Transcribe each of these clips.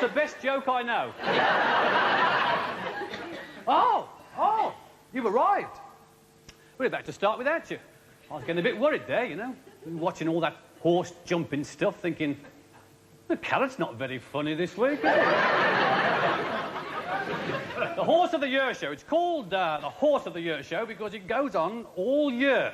the best joke I know. Oh, you've arrived. We're about to start without you. I was getting a bit worried there, you know, watching all that horse jumping stuff, thinking, the Carrott's not very funny this week, is it? The Horse of the Year show. It's called the Horse of the Year show because it goes on all year.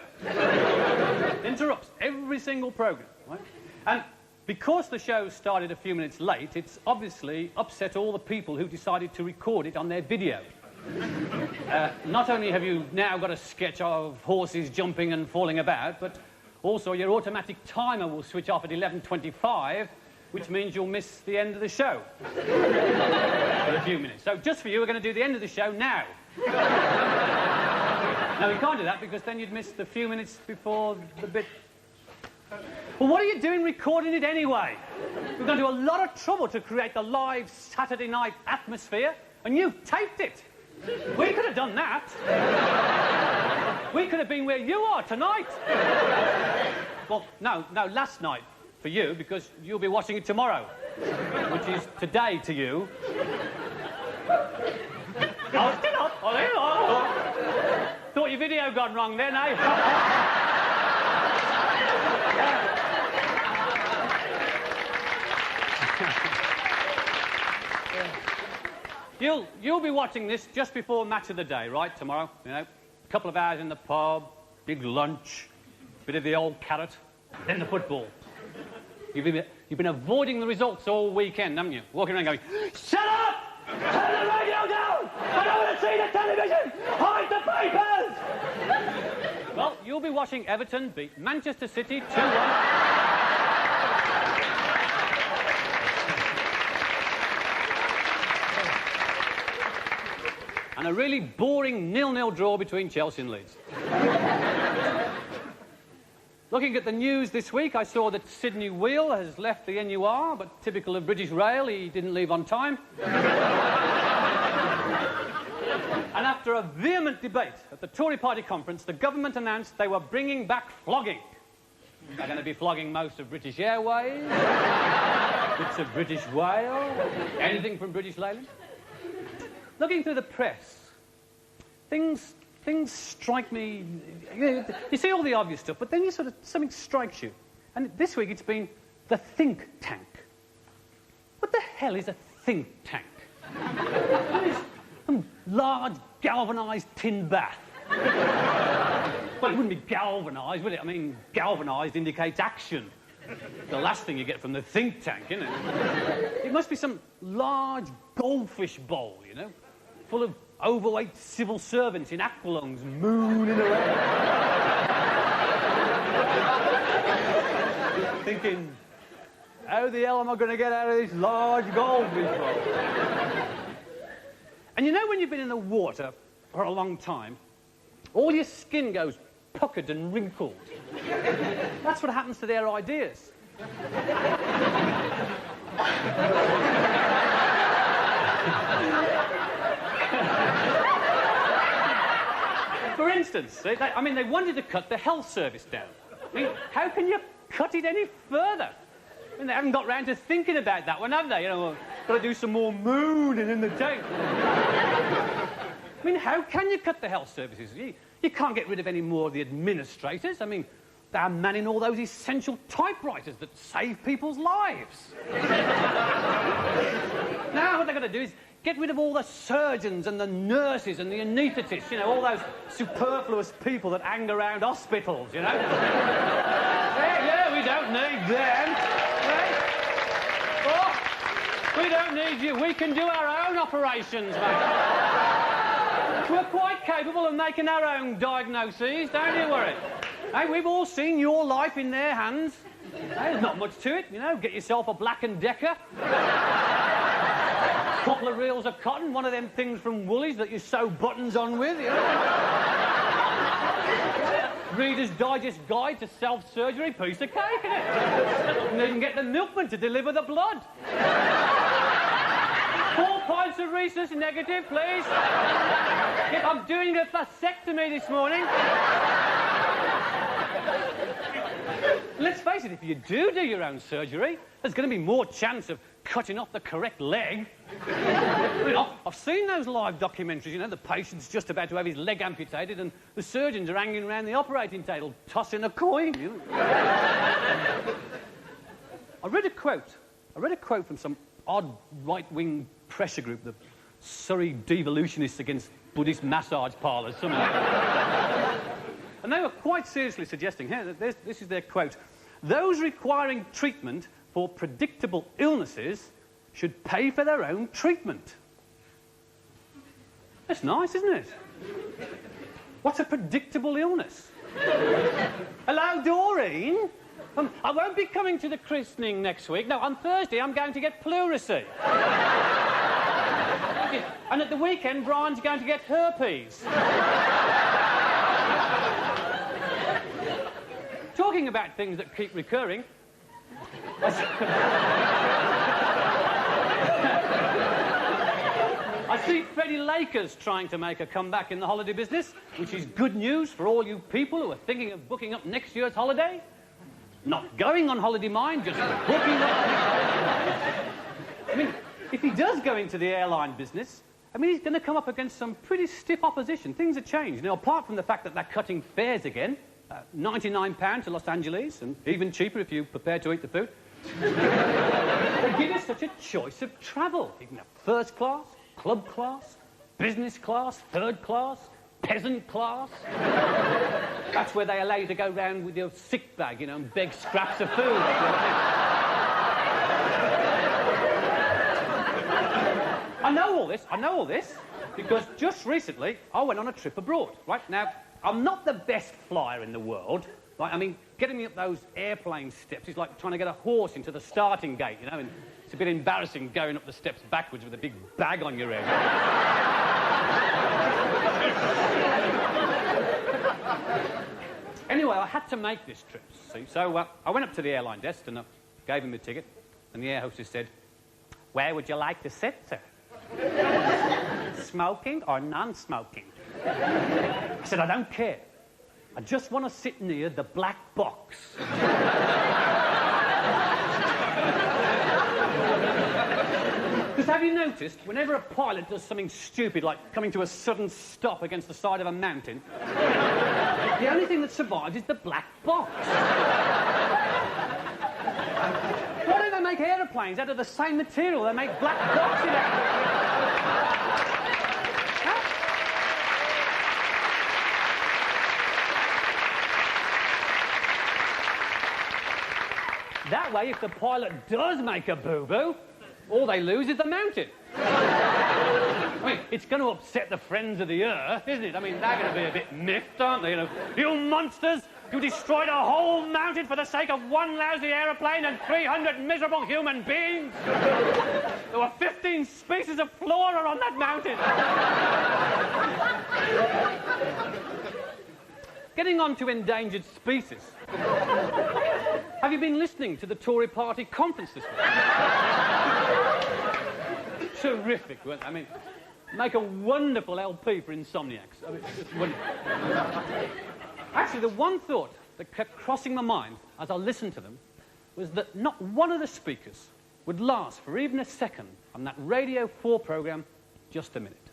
Interrupts every single programme, right? And because the show started a few minutes late, it's obviously upset all the people who decided to record it on their video. Not only have you now got a sketch of horses jumping and falling about, but also your automatic timer will switch off at 11:25, which means you'll miss the end of the show for a few minutes. So just for you, we're going to do the end of the show now. Now, we can't do that because then you'd miss the few minutes before the bit... Well, what are you doing recording it anyway? We've gone to a lot of trouble to create the live Saturday night atmosphere, and you've taped it. We could have done that. We could have been where you are tonight. Well, no, last night for you, because you'll be watching it tomorrow, which is today to you. Thought your video gone wrong then, eh? You'll be watching this just before match of the day, right, tomorrow? You know, a couple of hours in the pub, big lunch, bit of the old Carrott, then the football. You've been avoiding the results all weekend, haven't you? Walking around going, shut up! Turn the radio down! I don't want to see the television! Hide the papers! Well, you'll be watching Everton beat Manchester City 2-1. And a really boring 0-0 draw between Chelsea and Leeds. Looking at the news this week, I saw that Sydney Wheel has left the NUR, but typical of British Rail, he didn't leave on time. And after a vehement debate at the Tory party conference, the government announced they were bringing back flogging. They're going to be flogging most of British Airways, bits of British Rail, anything from British Leyland. Looking through the press, things strike me... You see all the obvious stuff, but then something strikes you. And this week it's been the think tank. What the hell is a think tank? Some large galvanised tin bath. Well, it wouldn't be galvanised, would it? I mean, galvanised indicates action. The last thing you get from the think tank, isn't it? It must be some large goldfish bowl, you know, full of overweight civil servants in aqualungs mooning around. Thinking, how the hell am I going to get out of this large goldfish bowl? And you know when you've been in the water for a long time, all your skin goes puckered and wrinkled. That's what happens to their ideas. For instance, they wanted to cut the health service down. I mean, how can you cut it any further? I mean, they haven't got round to thinking about that one, have they? You know, got to do some more mooning in the tank. I mean, how can you cut the health services? You can't get rid of any more of the administrators. I mean, they're manning all those essential typewriters that save people's lives. Now what they're going to do is get rid of all the surgeons and the nurses and the anaesthetists, you know, all those superfluous people that hang around hospitals, you know. Yeah, we don't need them. Right? Oh, we don't need you. We can do our own operations, mate. We're quite capable of making our own diagnoses, don't you worry. Hey, we've all seen your life in their hands. Hey, there's not much to it, you know. Get yourself a Black & Decker. Couple of reels of cotton, one of them things from Woolies that you sew buttons on with, you know. Reader's Digest Guide to Self-Surgery, piece of cake, isn't it? And then get the milkman to deliver the blood. 4 pints of rhesus negative, please. Yep, I'm doing a vasectomy this morning. Let's face it, if you do your own surgery, there's going to be more chance of cutting off the correct leg. I mean, I've seen those live documentaries, you know, the patient's just about to have his leg amputated and the surgeons are hanging around the operating table, tossing a coin, you know. I read a quote from some odd right-wing pressure group, the Surrey Devolutionists Against Buddhist Massage Parlours, something like that. And they were quite seriously suggesting, here, this is their quote, those requiring treatment for predictable illnesses should pay for their own treatment. That's nice, isn't it? What's a predictable illness? Hello, Doreen? I won't be coming to the christening next week. No, on Thursday I'm going to get pleurisy. And at the weekend, Brian's going to get herpes. Talking about things that keep recurring... I see Freddie Lakers trying to make a comeback in the holiday business, which is good news for all you people who are thinking of booking up next year's holiday. Not going on holiday, mind, just booking up next. I mean, if he does go into the airline business, I mean, he's going to come up against some pretty stiff opposition. Things have changed. Now, apart from the fact that they're cutting fares again, £99 to Los Angeles, and even cheaper if you're prepared to eat the food. They give us such a choice of travel. You can have first class, club class, business class, third class, peasant class. That's where they allow you to go round with your sick bag, you know, and beg scraps of food. I know all this, because just recently I went on a trip abroad, right? Now, I'm not the best flyer in the world. Like, I mean, getting me up those airplane steps is like trying to get a horse into the starting gate, you know, and it's a bit embarrassing going up the steps backwards with a big bag on your head. Anyway, I had to make this trip, see? So I went up to the airline desk and I gave him the ticket, and the air hostess said, "Where would you like to sit, sir? Smoking or non-smoking?" I said, "I don't care. I just want to sit near the black box." Because have you noticed, whenever a pilot does something stupid, like coming to a sudden stop against the side of a mountain, the only thing that survives is the black box. Why don't they make aeroplanes out of the same material they make black boxes out of? That way, if the pilot does make a boo-boo, all they lose is the mountain. I mean, it's going to upset the friends of the Earth, isn't it? I mean, they're going to be a bit miffed, aren't they? You know, you monsters! You destroyed a whole mountain for the sake of one lousy aeroplane and 300 miserable human beings! There were 15 species of flora on that mountain! Getting on to endangered species. Have you been listening to the Tory party conference this week? Terrific. I mean, make a wonderful LP for insomniacs. I mean, just wonderful. Actually, the one thought that kept crossing my mind as I listened to them was that not one of the speakers would last for even a second on that Radio 4 programme, Just a Minute.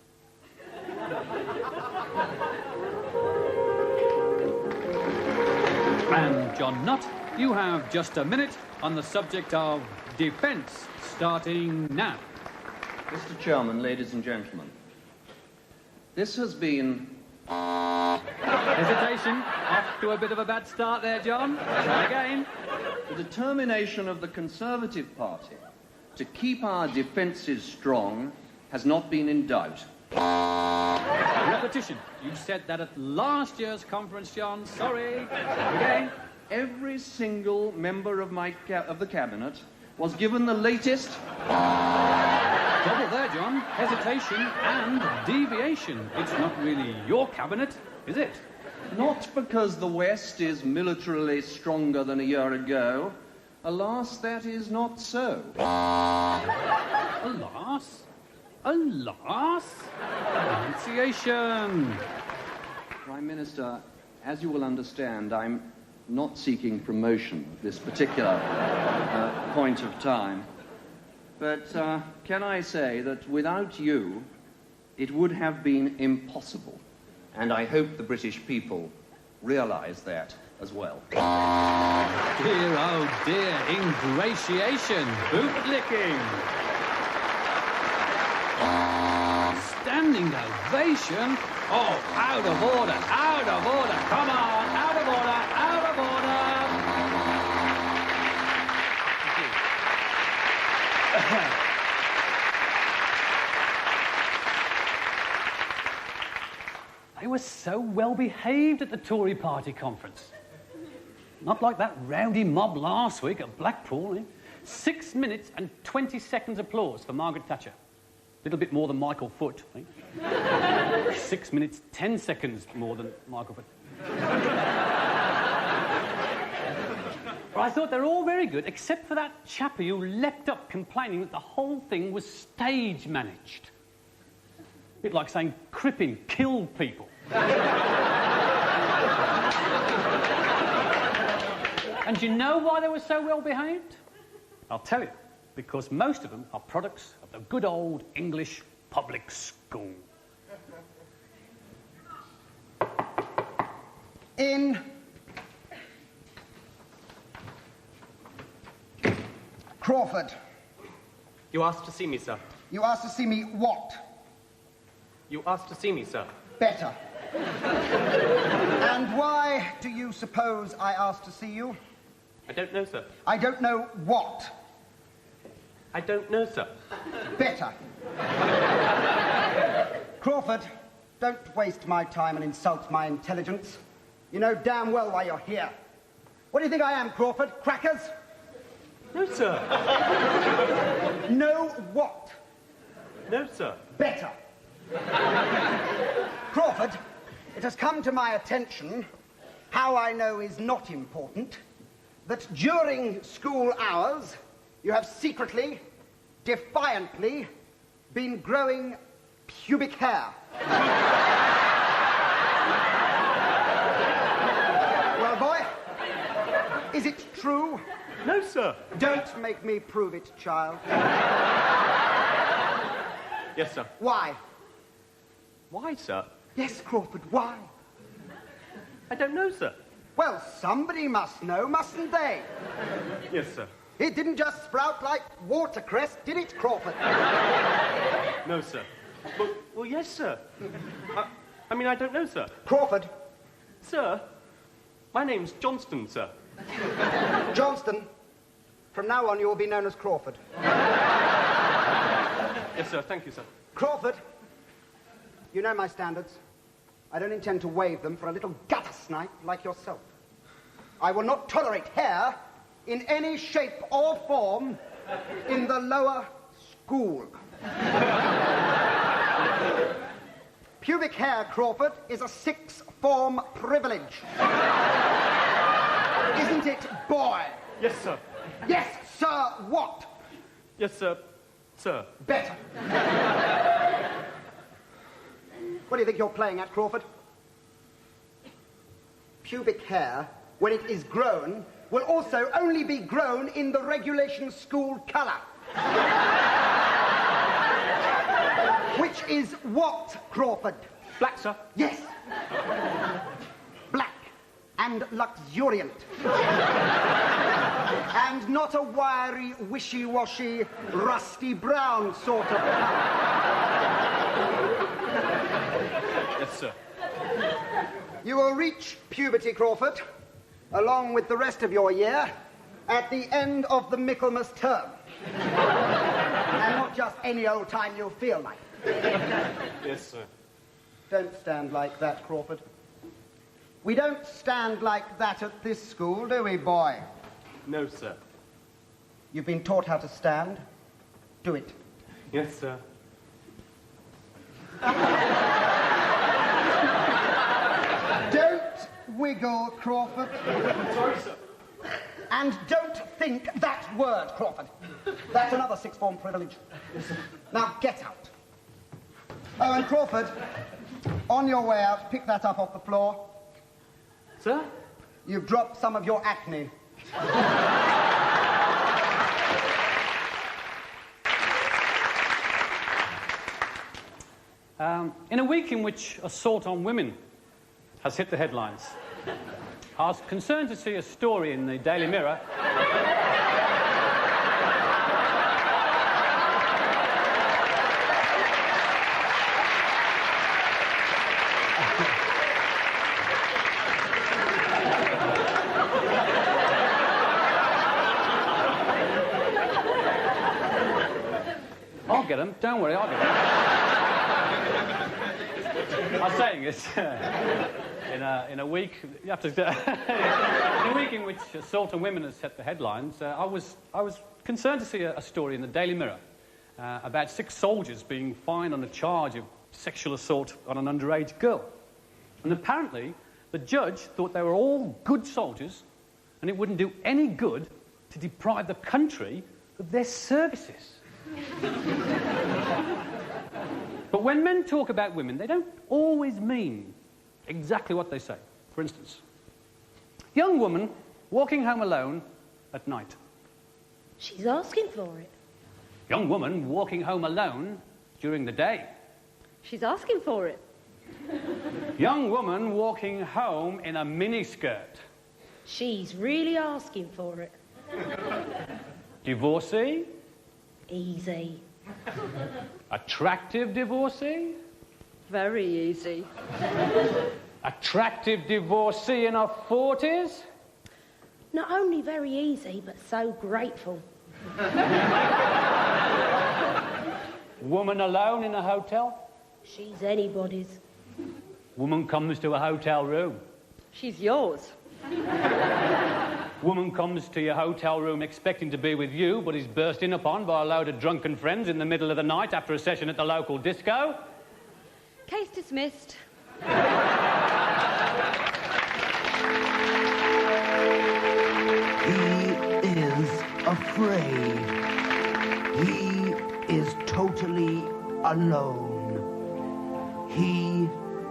And John Nutt, you have just a minute on the subject of defence, starting now. Mr. Chairman, ladies and gentlemen, this has been... Hesitation. Off to a bit of a bad start there, John. Try again. The determination of the Conservative Party to keep our defences strong has not been in doubt. Repetition. You said that at last year's conference, John. Sorry. Again. Every single member of the Cabinet was given the latest... Double there, John. Hesitation and deviation. It's not really your Cabinet, is it? Not because the West is militarily stronger than a year ago. Alas, that is not so. Alas? Alas? Pronunciation. Prime Minister, as you will understand, I'm not seeking promotion at this particular point of time. But can I say that without you, it would have been impossible. And I hope the British people realise that as well. Dear, oh dear, ingratiation, bootlicking. Standing ovation. Oh, out of order, out of order. Come on, out of order, out of order. They were so well behaved at the Tory party conference. Not like that rowdy mob last week at Blackpool. Eh? 6 minutes and 20 seconds applause for Margaret Thatcher. A little bit more than Michael Foot. Eh? 6 minutes, 10 seconds more than Michael Foot. But I thought they're all very good, except for that chappie who leapt up complaining that the whole thing was stage managed. A bit like saying Crippen killed people. And do you know why they were so well behaved? I'll tell you. Because most of them are products of the good old English public school. In. Crawford. You asked to see me, sir. You asked to see me what? You asked to see me, sir. Better. And why do you suppose I asked to see you? I don't know, sir. I don't know what. I don't know, sir. Better. Crawford, don't waste my time and insult my intelligence. You know damn well why you're here. What do you think I am, Crawford? Crackers? No, sir. Know what? No, sir. Better. Crawford, it has come to my attention, how I know is not important, that during school hours you have secretly, defiantly, been growing pubic hair. Well, boy, is it true? No, sir. Don't make me prove it, child. Yes, sir. Why? Why, sir? Yes, Crawford, why? I don't know, sir. Well, somebody must know, mustn't they? Yes, sir. It didn't just sprout like watercress, did it, Crawford? No, sir. Well, yes, sir. I mean, I don't know, sir. Crawford. Sir, my name's Johnston, sir. Johnston, from now on you will be known as Crawford. Yes, sir. Thank you, sir. Crawford, you know my standards. I don't intend to waive them for a little gutter snipe like yourself. I will not tolerate hair in any shape or form in the lower school. Pubic hair, Crawford, is a sixth form privilege. Isn't it, boy? Yes, sir. Yes, sir, what? Yes, sir. Sir. Better. What do you think you're playing at, Crawford? Pubic hair, when it is grown, will also only be grown in the regulation school colour. Which is what, Crawford? Black, sir. Yes. Black and luxuriant. And not a wiry, wishy-washy, rusty brown sort of colour. Yes, sir. You will reach puberty, Crawford, along with the rest of your year, at the end of the Michaelmas term. And not just any old time you feel like. Yes, sir. Don't stand like that, Crawford. We don't stand like that at this school, do we, boy? No, sir. You've been taught how to stand. Do it. Yes, sir. Don't wiggle, Crawford. Sorry, sir. And don't think that word, Crawford. That's another sixth form privilege. Now get out. Oh, and Crawford, on your way out, pick that up off the floor. Sir? You've dropped some of your acne. In a week in which assault on women has hit the headlines, I was concerned to see a story in the Daily Mirror I'll get them. Don't worry, I'll get them. I was saying this in a week. You have to. In a week in which assault on women has set the headlines, I was concerned to see a story in the Daily Mirror about 6 soldiers being fined on a charge of sexual assault on an underage girl. And apparently, the judge thought they were all good soldiers, and it wouldn't do any good to deprive the country of their services. But when men talk about women, they don't always mean exactly what they say. For instance, young woman walking home alone at night. She's asking for it. Young woman walking home alone during the day. She's asking for it. Young woman walking home in a miniskirt. She's really asking for it. Divorcee. Easy. Attractive divorcee. Very easy. Attractive divorcee in her 40s. Not only very easy, but so grateful. Woman alone in a hotel. She's anybody's. Woman comes to a hotel room. She's yours. Woman comes to your hotel room expecting to be with you, but is burst in upon by a load of drunken friends in the middle of the night after a session at the local disco. Case dismissed. He is afraid. He is totally alone. He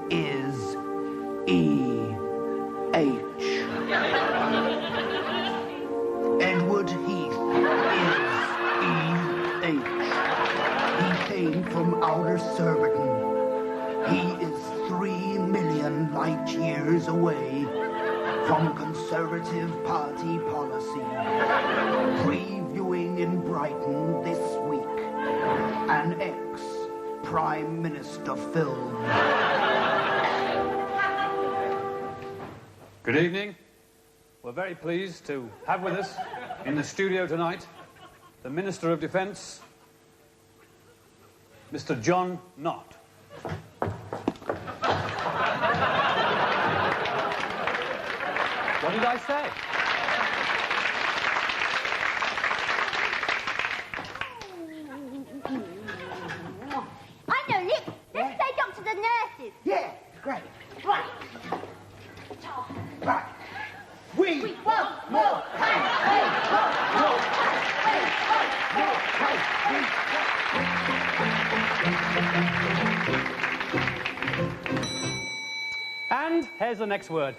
is E.H. Edward Heath is E.H. He came from outer Surbiton. He is 3 million light years away from Conservative Party policy. Previewing in Brighton this week an ex-Prime Minister film. Good evening. We're very pleased to have with us in the studio tonight the Minister of Defence, Mr. John Nott. What did I say? I know, Nick. Let's play doctors and nurses. Yeah, great. Right. Right. We want more pay. And here's the next word.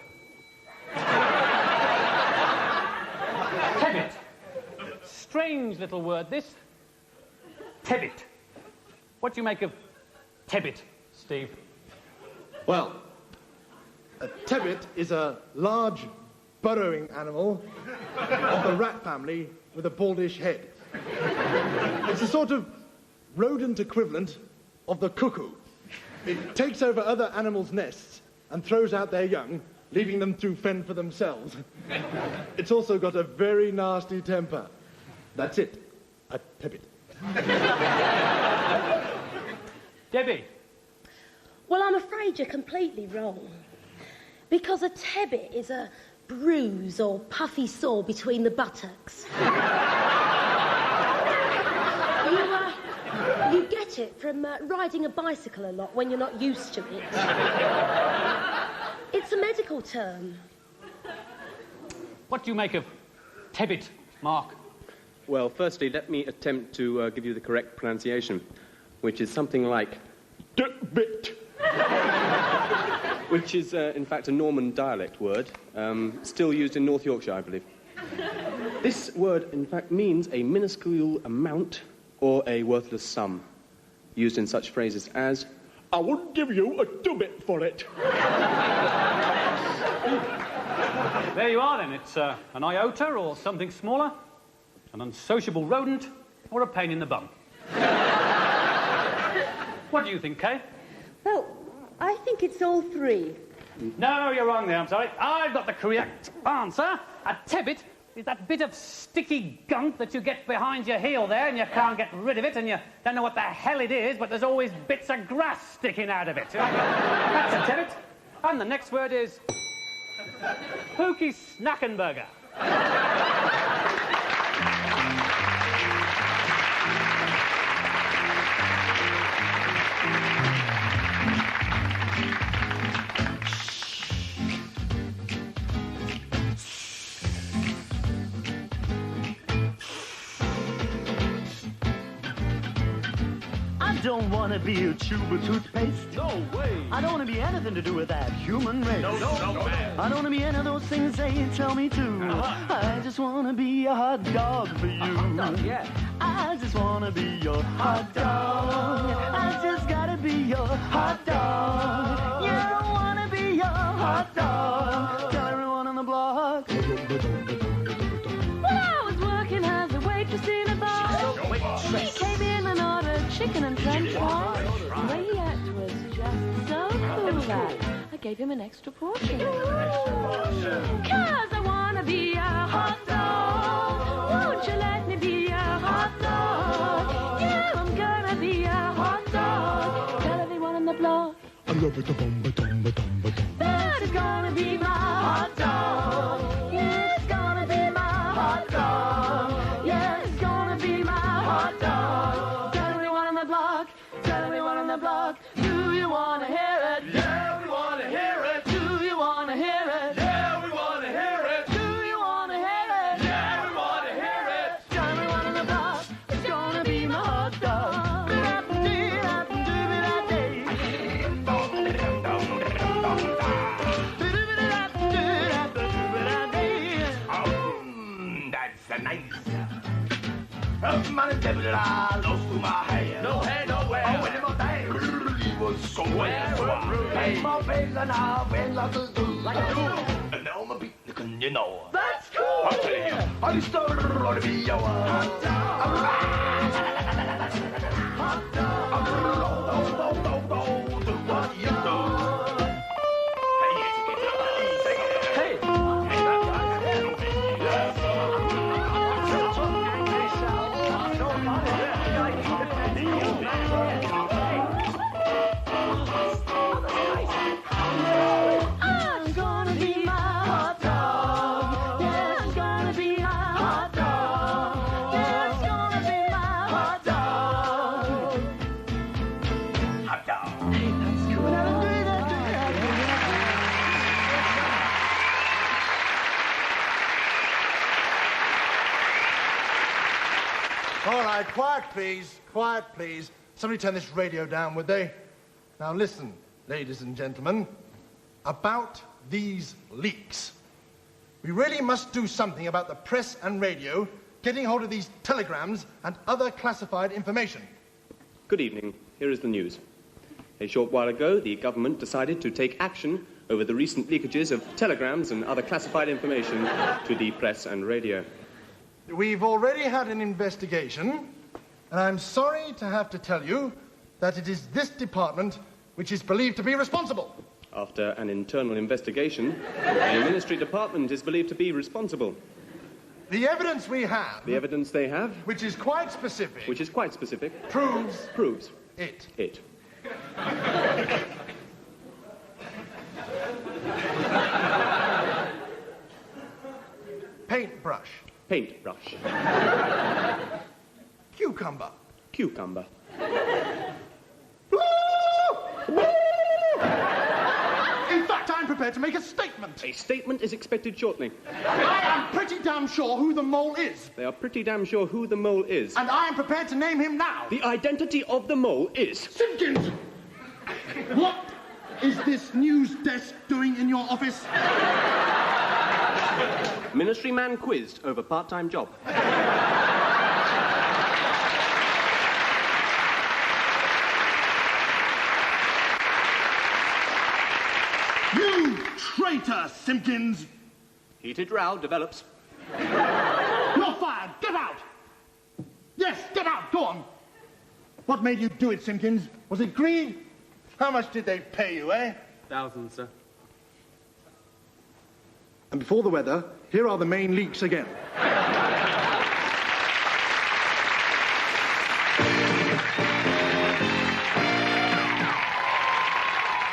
Tebbit. Strange little word, this. Tebbit. What do you make of tebbit, Steve? Well, a tebbit is a large burrowing animal of the rat family with a baldish head. It's a sort of rodent equivalent of the cuckoo. It takes over other animals' nests and throws out their young, leaving them to fend for themselves. It's also got a very nasty temper. That's it, a tebbit. Debbie. Well, I'm afraid you're completely wrong. Because a tebbit is a bruise or puffy sore between the buttocks. You get it from riding a bicycle a lot when you're not used to it. It's a medical term. What do you make of tebbit, Mark? Well, firstly, let me attempt to give you the correct pronunciation, which is something like Bit. which is, in fact, a Norman dialect word, still used in North Yorkshire, I believe. This word, in fact, means a minuscule amount or a worthless sum, used in such phrases as, I wouldn't give you a two-bit for it. There you are, then. It's an iota or something smaller, an unsociable rodent, or a pain in the bum. What do you think, Kay? Well, I think it's all three. No, you're wrong there, I'm sorry. I've got the correct answer. A tebbit is that bit of sticky gunk that you get behind your heel there and you can't get rid of it and you don't know what the hell it is, but there's always bits of grass sticking out of it. That's a tebbit. And the next word is... Pookie Snackenburger. I don't want to be a tube of toothpaste. No way. I don't want to be anything to do with that human race. No, man. I don't want to be any of those things they tell me to. I just want to be a hot dog for you. Hot dog, yeah. I just want to be your hot dog. I just got to be your hot dog. You don't want to be your hot dog. Tell everyone on the block. Well, I was working as a waitress in a bar. She came in and ordered chicken and french fries. The way he acted was just so cool that I gave him an extra portion. 'Cause I want to be a hot dog. Won't you let me be a hot dog? Yeah, I'm gonna be a hot dog. Tell everyone on the block. That is gonna be my hot dog. Yeah, it's gonna be my hot dog. Yeah, it's gonna be my hot dog. Tell everyone on the block. Tell everyone on the block. Do you wanna hear it? Yeah, we want to hear it. Do you wanna hear it? Yeah, we want to hear it. Do you wanna hear it? Yeah, we want to hear it. Tell everyone on the block. It's gonna be my hot dog. That's nice. My devil, I lost to my hand. No hand, nowhere. Oh, when my day, it was so well. Hey, my face and I went like a do. Like a do. And now my beat, you know. That's cool. I'm telling you, I just started to be your hot dog. Hot dog. Do what you do. I'm gonna be my hot dog. Yeah, it's gonna be my hot dog. Yeah, it's gonna be my hot dog. Hot dog. Hey, that's cool. All right, quiet, please. Quiet, please. Somebody turn this radio down, would they? Now listen, ladies and gentlemen, about these leaks. We really must do something about the press and radio getting hold of these telegrams and other classified information. Good evening. Here is the news. A short while ago, the government decided to take action over the recent leakages of telegrams and other classified information to the press and radio. We've already had an investigation, and I'm sorry to have to tell you that it is this department which is believed to be responsible. After an internal investigation, the ministry department is believed to be responsible. The evidence we have... The evidence they have... Which is quite specific... Which is quite specific... Proves... Proves... It. It. Paintbrush. Paintbrush. Cucumber. Cucumber. In fact, I'm prepared to make a statement. A statement is expected shortly. I am pretty damn sure who the mole is. They are pretty damn sure who the mole is. And I am prepared to name him now. The identity of the mole is... Simpkins! What is this news desk doing in your office? Ministry man quizzed over part-time job. Traitor, Simpkins! Heated row develops. You're fired! Get out! Yes, get out! Go on! What made you do it, Simpkins? Was it greed? How much did they pay you, eh? Thousands, sir. And before the weather, here are the main leaks again.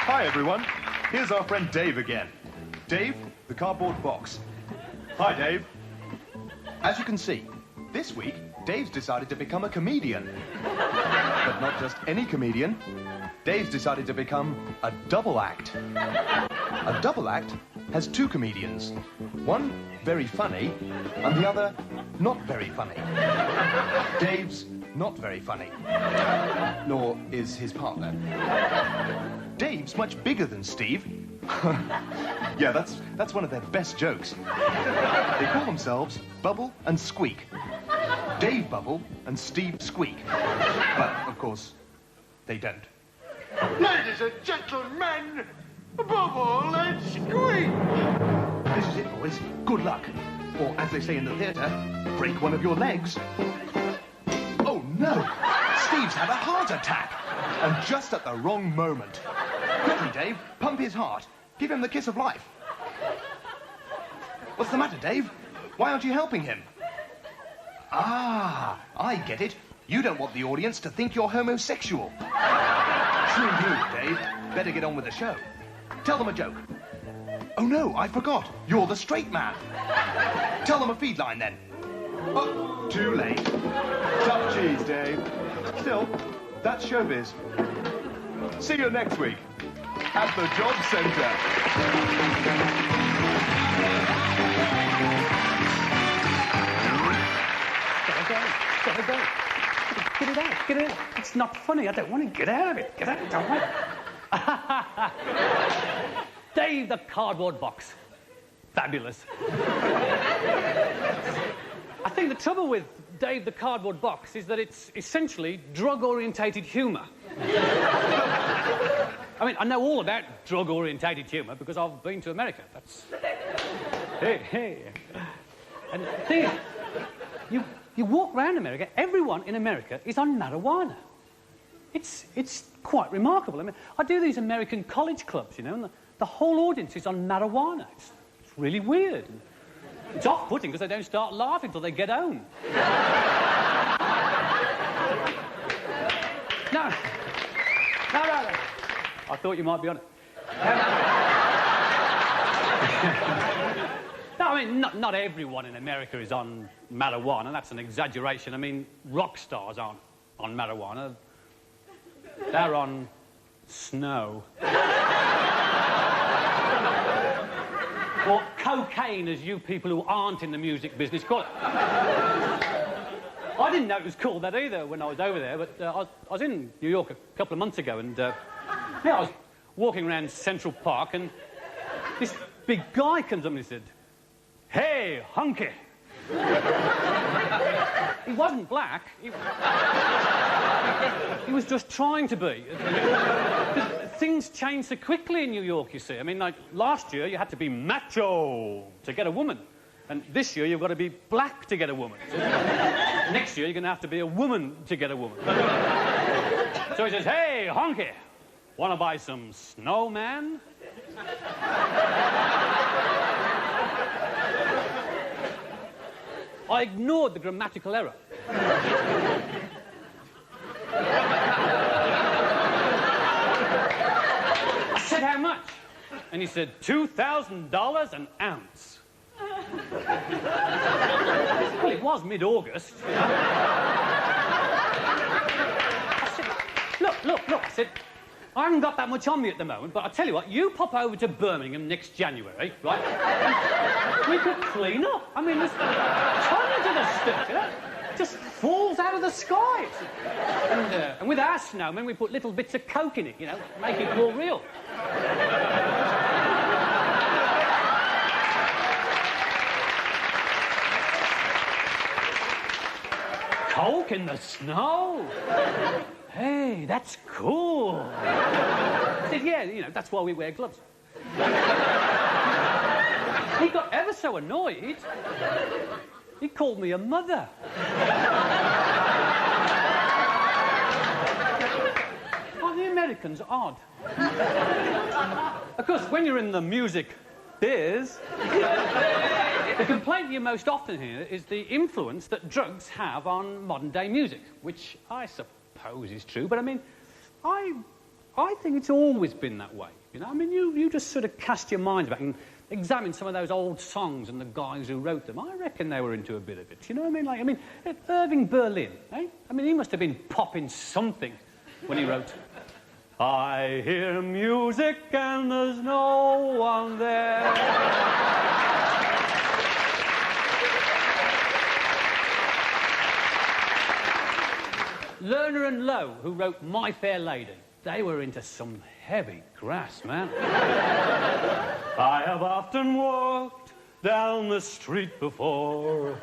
Hi, everyone. Here's our friend Dave again. Dave, the cardboard box. Hi, Dave. As you can see, this week, Dave's decided to become a comedian. But not just any comedian. Dave's decided to become a double act. A double act has two comedians. One very funny, and the other not very funny. Dave's not very funny. Nor is his partner. Dave's much bigger than Steve. Yeah, that's one of their best jokes. They call themselves Bubble and Squeak. Dave Bubble and Steve Squeak. But, of course, they don't. Ladies and gentlemen, Bubble and Squeak! This is it, boys. Good luck. Or, as they say in the theatre, break one of your legs. Oh, no! Steve's had a heart attack. And just at the wrong moment. Quickly, Dave, pump his heart. Give him the kiss of life. What's the matter, Dave? Why aren't you helping him? Ah, I get it. You don't want the audience to think you're homosexual. True move, Dave. Better get on with the show. Tell them a joke. Oh, no, I forgot. You're the straight man. Tell them a feed line, then. Oh, too late. Tough cheese, Dave. Still, that's showbiz. See you next week at the Job Centre. Gotta go. Get it out. Get it out. It's not funny. I don't want to get out of it. Get out. Don't want it. Dave the cardboard box. Fabulous. I think the trouble with Dave the cardboard box is that it's essentially drug-orientated humour. I mean, I know all about drug-orientated humour because I've been to America. That's... Hey. And the thing is, you walk around America, everyone in America is on marijuana. It's quite remarkable. I mean, I do these American college clubs, you know, and the whole audience is on marijuana. It's really weird. It's off-putting because they don't start laughing until they get home. No. I thought you might be on it. No, I mean, not everyone in America is on marijuana. That's an exaggeration. I mean, rock stars aren't on marijuana. They're on snow. Or cocaine, as you people who aren't in the music business call it. I didn't know it was called that either when I was over there, but I was in New York a couple of months ago, and I was walking around Central Park, and this big guy comes up and he said, "Hey, hunky." He wasn't black. He was just trying to be. Things change so quickly in New York, you see. I mean, like, last year you had to be macho to get a woman. And this year you've got to be black to get a woman. So next year you're going to have to be a woman to get a woman. So he says, "Hey, honky, want to buy some snowman?" I ignored the grammatical error. I said, "How much?" And he said, $2,000 an ounce. Well, it was mid-August. I said, look, I said, "I haven't got that much on me at the moment, but I'll tell you what, you pop over to Birmingham next January, right? And we could clean up. I mean, there's tons of the stuff, you know? Just falls out of the sky. And with our snowmen, we put little bits of coke in it, you know, make it more real." Coke in the snow? Hey, that's cool. I said, "Yeah, you know, that's why we wear gloves." He got ever so annoyed. He called me a mother. Aren't the Americans odd? Of course, when you're in the music biz, the complaint you most often hear is the influence that drugs have on modern-day music, which I suppose is true, but I mean, I think it's always been that way. You know, I mean, you just sort of cast your minds back and examine some of those old songs and the guys who wrote them. I reckon they were into a bit of it. You know what I mean? Like, I mean, Irving Berlin, eh? I mean, he must have been popping something when he wrote, I hear music and there's no one there. Lerner and Lowe, who wrote My Fair Lady, they were into some heavy grass, man. I have often walked down the street before,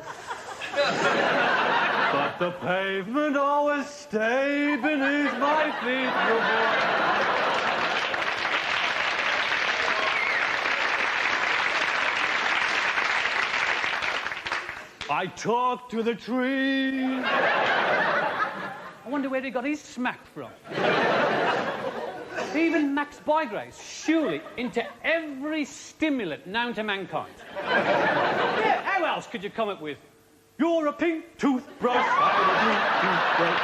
but the pavement always stayed beneath my feet before. I talked to the trees. I wonder where he got his smack from. Even Max Bygraves, surely into every stimulant known to mankind. Yeah, how else could you come up with, you're a pink toothbrush, I'm a pink toothbrush.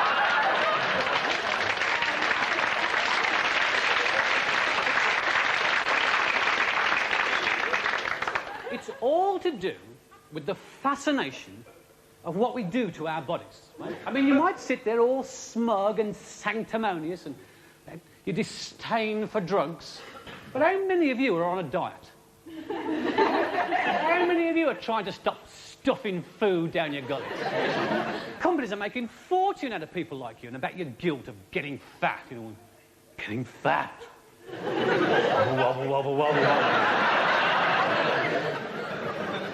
It's all to do with the fascination of what we do to our bodies. Right? I mean, you might sit there all smug and sanctimonious and your disdain for drugs, but how many of you are on a diet? How many of you are trying to stop stuffing food down your gullets? Companies are making fortune out of people like you and about your guilt of getting fat, you know, getting fat. Wobble, wobble, wobble, wobble, wobble.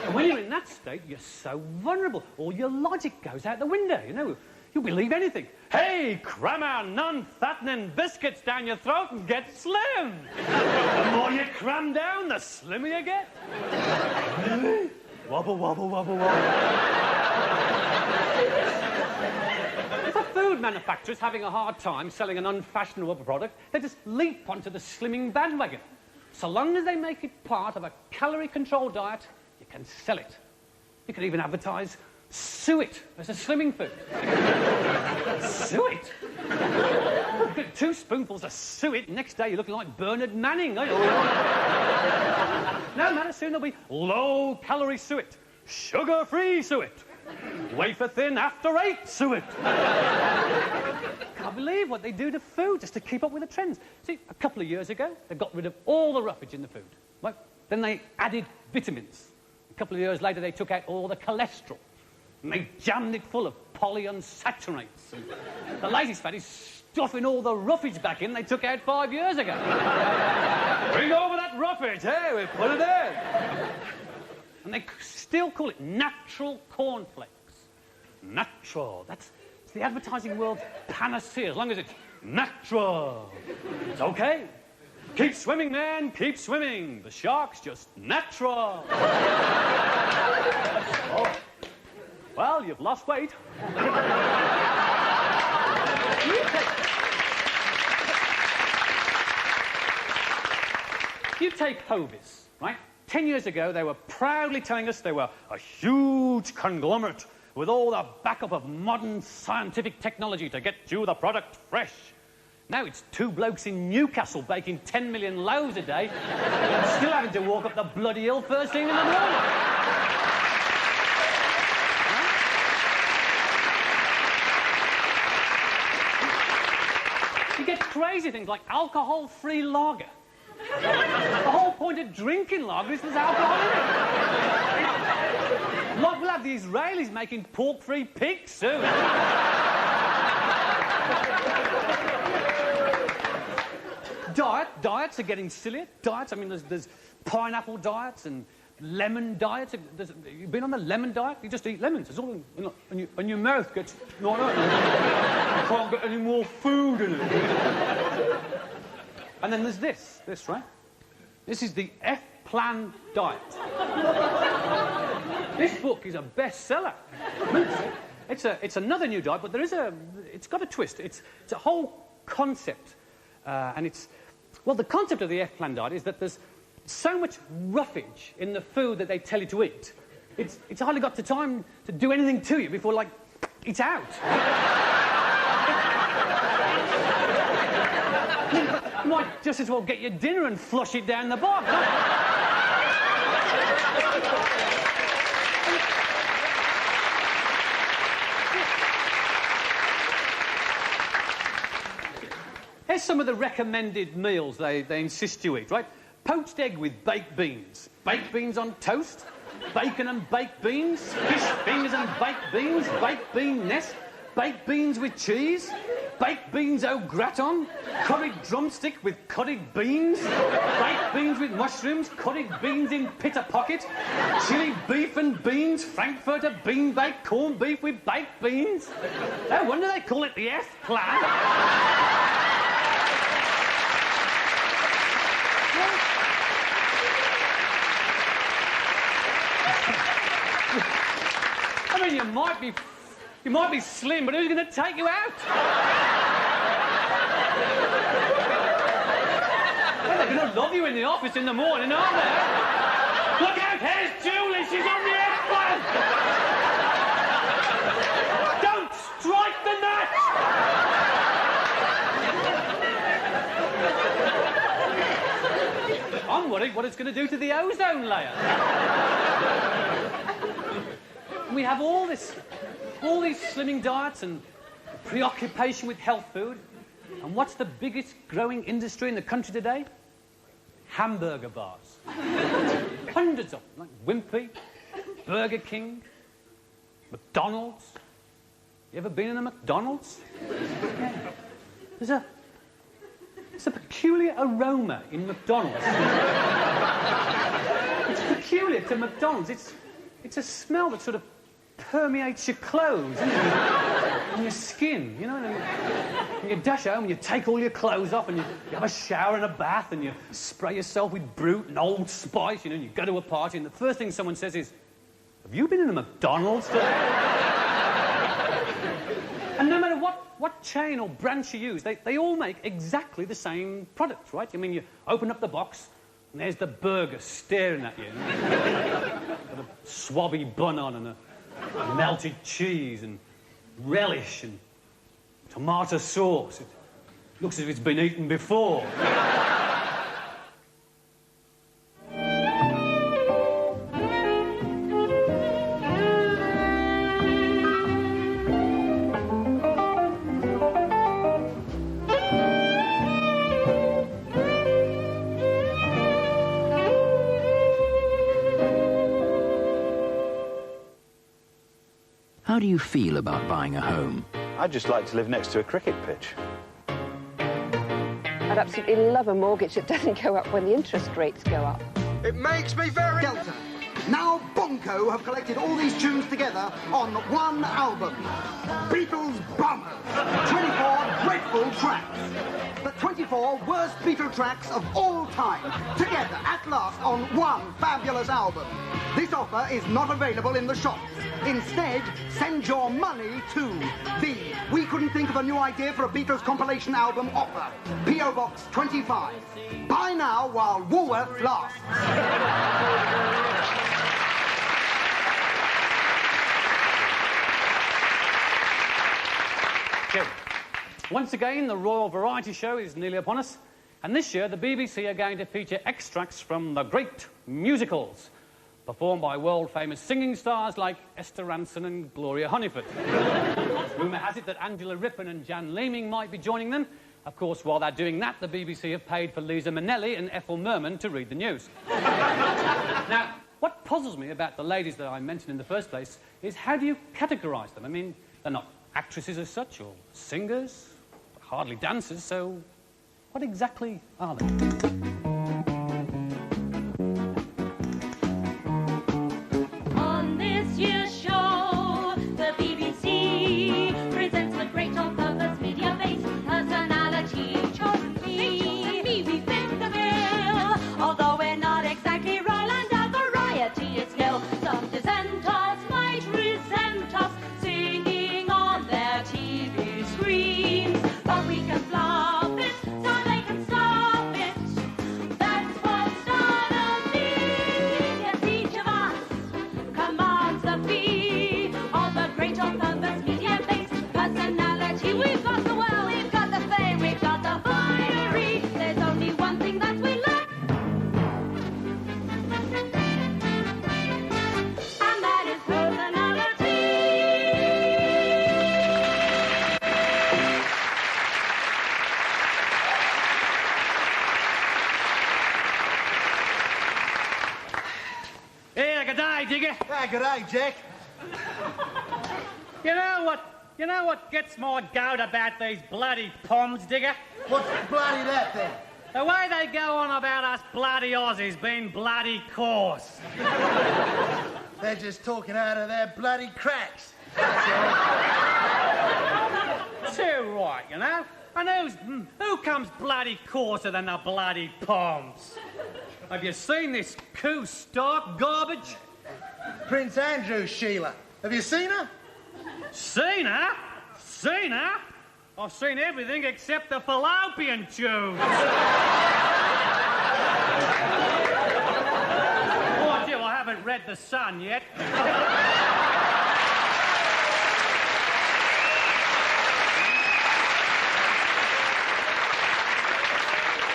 And when you're in that state, you're so vulnerable. All your logic goes out the window, you know. You'll believe anything. Hey, cram our non-fattening biscuits down your throat and get slim. The more you cram down, the slimmer you get. Really? Wobble, wobble, wobble, wobble. If a food manufacturer's having a hard time selling an unfashionable product, they just leap onto the slimming bandwagon. So long as they make it part of a calorie-controlled diet, you can sell it. You can even advertise suet as a slimming food. Suet? You get 2 spoonfuls of suet, next day you're looking like Bernard Manning. No matter, soon there'll be low-calorie suet, sugar-free suet, wafer-thin after-8 suet. Can't believe what they do to food just to keep up with the trends. See, a couple of years ago, they got rid of all the roughage in the food. Right? Then they added vitamins. A couple of years later, they took out all the cholesterol. And they jammed it full of polyunsaturates. And the latest fad is stuffing all the roughage back in they took out 5 years ago. Bring over that roughage, hey, we put it in. And they still call it natural cornflakes. Natural. It's the advertising world's panacea, as long as it's natural. It's okay. Keep swimming, man, keep swimming. The shark's just natural. Oh. Well, you've lost weight. You take Hovis, right? 10 years ago, they were proudly telling us they were a huge conglomerate with all the backup of modern scientific technology to get you the product fresh. Now it's 2 blokes in Newcastle baking 10 million loaves a day, still having to walk up the bloody hill first thing in the morning. You get crazy things like alcohol-free lager. The whole point of drinking lager is there's alcohol in it. Like we'll have the Israelis making pork-free pigs soon. Diets are getting sillier. Diets, I mean, there's pineapple diets and lemon diets. You've been on the lemon diet? You just eat lemons. It's all, and your mouth gets... No, you can't get any more food in it. And then there's this, right? This is the F Plan diet. This book is a bestseller. It's another new diet, but it's got a twist. It's a whole concept, and the concept of the F Plan diet is that there's so much roughage in the food that they tell you to eat. It's hardly got the time to do anything to you before, like, it's out. You might just as well get your dinner and flush it down the bog. Here's some of the recommended meals they insist you eat, right? Poached egg with baked beans. Baked beans on toast. Bacon and baked beans. Fish fingers and baked beans. Baked bean nest. Baked beans with cheese. Baked beans au gratin. Curried drumstick with curried beans. Baked beans with mushrooms. Curried beans in pitta pocket. Chili beef and beans. Frankfurter bean baked corned beef with baked beans. No wonder they call it the F Plan. I mean, you might be slim, but who's going to take you out? Well, they're going to love you in the office in the morning, aren't they? Look out, here's Julie, she's on the F Plan! Don't strike the match! I'm worried what it's going to do to the ozone layer. We have all these slimming diets and preoccupation with health food. And what's the biggest growing industry in the country today? Hamburger bars. Hundreds of them, like Wimpy, Burger King, McDonald's. You ever been in a McDonald's? Yeah. There's a peculiar aroma in McDonald's. It's peculiar to McDonald's. It's a smell that sort of permeates your clothes and your skin, you know. And you dash home and you take all your clothes off and you have a shower and a bath and you spray yourself with Brute and Old Spice, you know, and you go to a party and the first thing someone says is, "Have you been in a McDonald's today?" And no matter what chain or branch you use, they all make exactly the same product, right? I mean, you open up the box and there's the burger staring at you. With a swabby bun on and a melted cheese and relish and tomato sauce. It looks as if it's been eaten before. How do you feel about buying a home? I'd just like to live next to a cricket pitch. I'd absolutely love a mortgage that doesn't go up when the interest rates go up. It makes me very... Delta. Now Bonko have collected all these tunes together on one album. Beatles Bombers. 24 dreadful tracks. The 24 worst Beatle tracks of all time. Together, at last, on one fabulous album. This offer is not available in the shops. Instead, send your money to the We Couldn't Think of a New Idea for a Beatles Compilation Album offer. P.O. Box 25. Buy now while Woolworth lasts. Okay. Once again, the Royal Variety Show is nearly upon us. And this year, the BBC are going to feature extracts from the great musicals, performed by world-famous singing stars like Esther Ranson and Gloria Hunniford. Rumour has it that Angela Rippon and Jan Leeming might be joining them. Of course, while they're doing that, the BBC have paid for Lisa Minnelli and Ethel Merman to read the news. Now, what puzzles me about the ladies that I mentioned in the first place is how do you categorise them? I mean, they're not actresses as such, or singers, hardly dancers, so what exactly are they? On this year's show, the BBC presents the great all-purpose media-based personality trophy. Me, we fit the bill, although we're not exactly g'day, Jack. You know what gets my goat about these bloody Poms, Digger? What's bloody that, then? The way they go on about us bloody Aussies being bloody coarse. They're just talking out of their bloody cracks. Too right, you know? And who comes bloody coarser than the bloody Poms? Have you seen this Stark garbage? Prince Andrew, Sheila. Have you seen her? Seen her? Seen her? I've seen everything except the fallopian tubes. Mind you, I haven't read The Sun yet.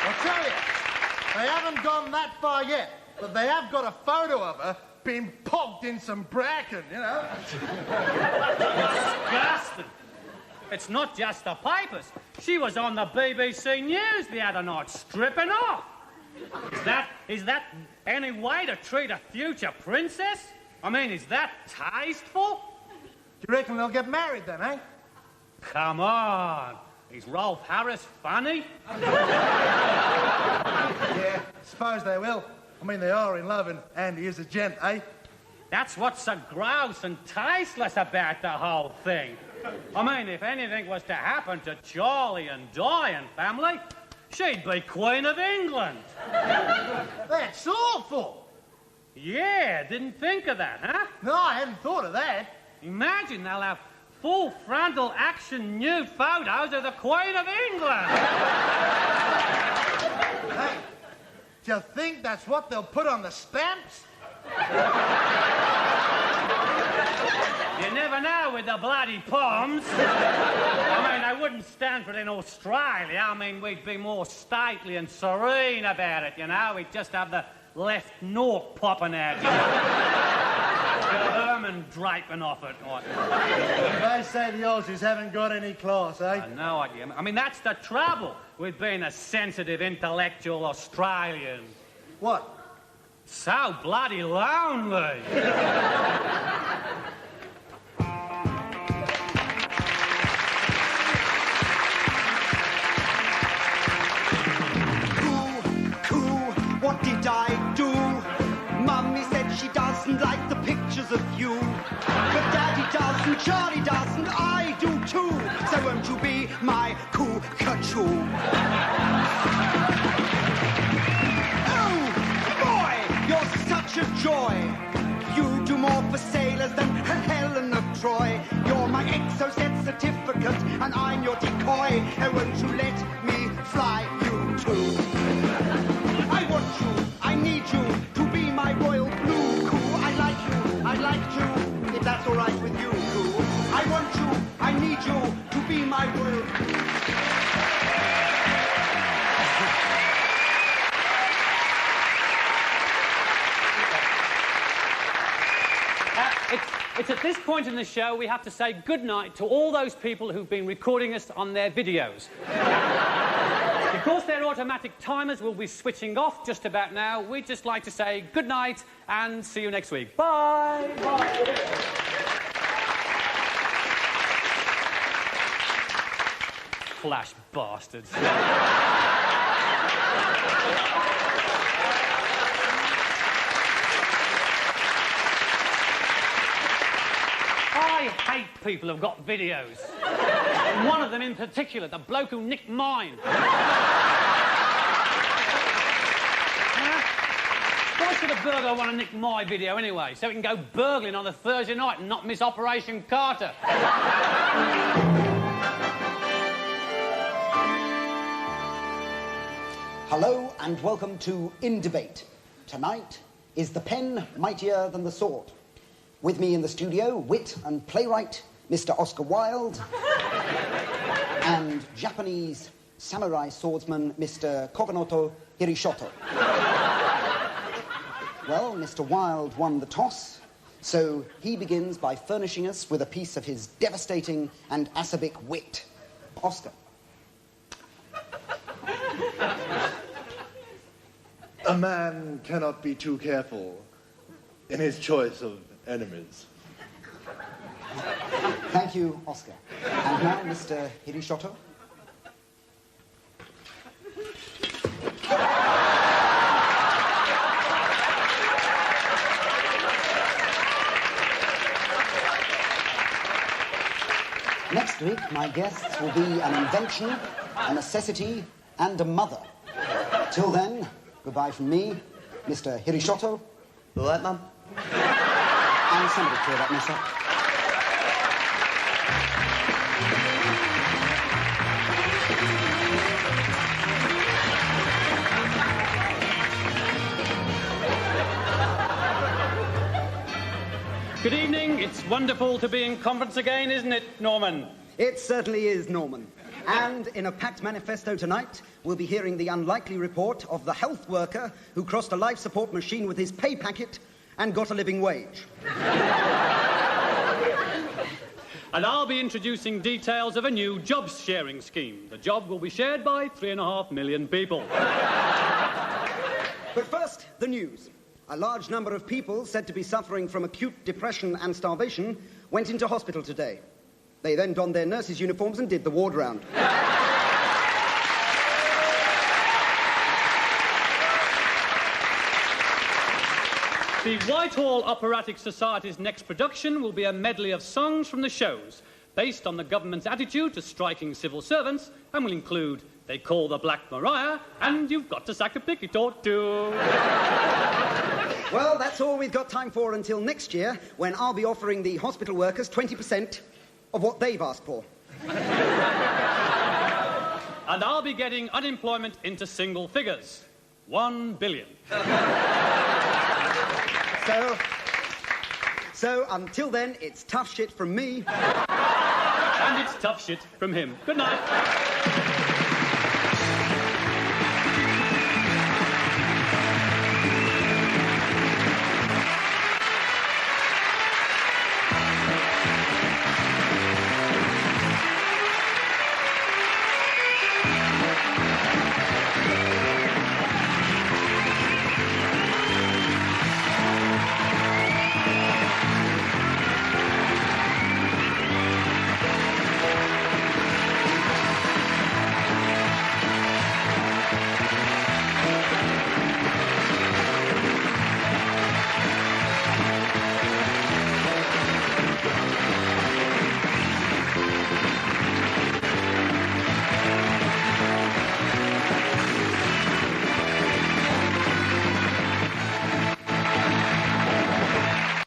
I'll tell you, they haven't gone that far yet, but they have got a photo of her being pogged in some bracken, you know. Disgusting. It's not just the papers. She was on the BBC News the other night, stripping off. Is that any way to treat a future princess? I mean, is that tasteful? Do you reckon they'll get married then, eh? Come on. Is Rolf Harris funny? Yeah, suppose they will. I mean, they are in love and Andy is a gent, eh? That's what's so gross and tasteless about the whole thing. I mean, if anything was to happen to Charlie and Di and family, she'd be Queen of England. That's awful. Yeah, didn't think of that, huh? No, I hadn't thought of that. Imagine they'll have full frontal action nude photos of the Queen of England. Hey, do you think that's what they'll put on the stamps? You never know with the bloody Poms. I mean, they wouldn't stand for it in Australia. I mean, we'd be more stately and serene about it, you know. We'd just have the left nork popping out, you know. The ermine draping off it. They say the Aussies haven't got any class, eh? No idea. I mean, that's the trouble with being a sensitive, intellectual Australian. What? So bloody lonely. What did I do? Mummy said she doesn't like the pictures of you. But Daddy doesn't, Charlie doesn't, I do too. So won't you be my cuckoo? Oh, boy, you're such a joy. You do more for sailors than Helen of Troy. You're my exocet certificate and I'm your decoy. And won't you let me fly you too? I want you, I need you to be my royal blue coo. I I'd like to, if that's all right with you, coo. I want you, I need you to be my royal... It's at this point in the show we have to say goodnight to all those people who've been recording us on their videos. Because their automatic timers will be switching off just about now, we'd just like to say goodnight and see you next week. Bye! Bye! Flash bastards. I hate people who've got videos. One of them in particular, the bloke who nicked mine. Why should a burglar want to nick my video anyway? So he can go burgling on a Thursday night and not miss Operation Carter. Hello and welcome to In Debate. Tonight, is the pen mightier than the sword? With me in the studio, wit and playwright, Mr. Oscar Wilde, and Japanese samurai swordsman, Mr. Kokonoto Hirishoto. Well, Mr. Wilde won the toss, so he begins by furnishing us with a piece of his devastating and acerbic wit. Oscar. A man cannot be too careful in his choice of enemies. Thank you, Oscar. And now, Mr. Hirishoto. Next week, my guests will be an invention, a necessity, and a mother. Till then, goodbye from me, Mr. Hirishoto. All right, Mum? And somebody clear that mess up. Good evening. It's wonderful to be in conference again, isn't it, Norman? It certainly is, Norman. And in a packed manifesto tonight, we'll be hearing the unlikely report of the health worker who crossed a life support machine with his pay packet and got a living wage. And I'll be introducing details of a new jobs sharing scheme. The job will be shared by 3.5 million people. But first, the news. A large number of people said to be suffering from acute depression and starvation went into hospital today. They then donned their nurses' uniforms and did the ward round. The Whitehall Operatic Society's next production will be a medley of songs from the shows, based on the government's attitude to striking civil servants, and will include They Call the Black Mariah and You've Got to Sack a Picket or Two. Well, that's all we've got time for until next year, when I'll be offering the hospital workers 20% of what they've asked for. And I'll be getting unemployment into single figures. 1 billion. So until then, it's tough shit from me. And it's tough shit from him. Good night.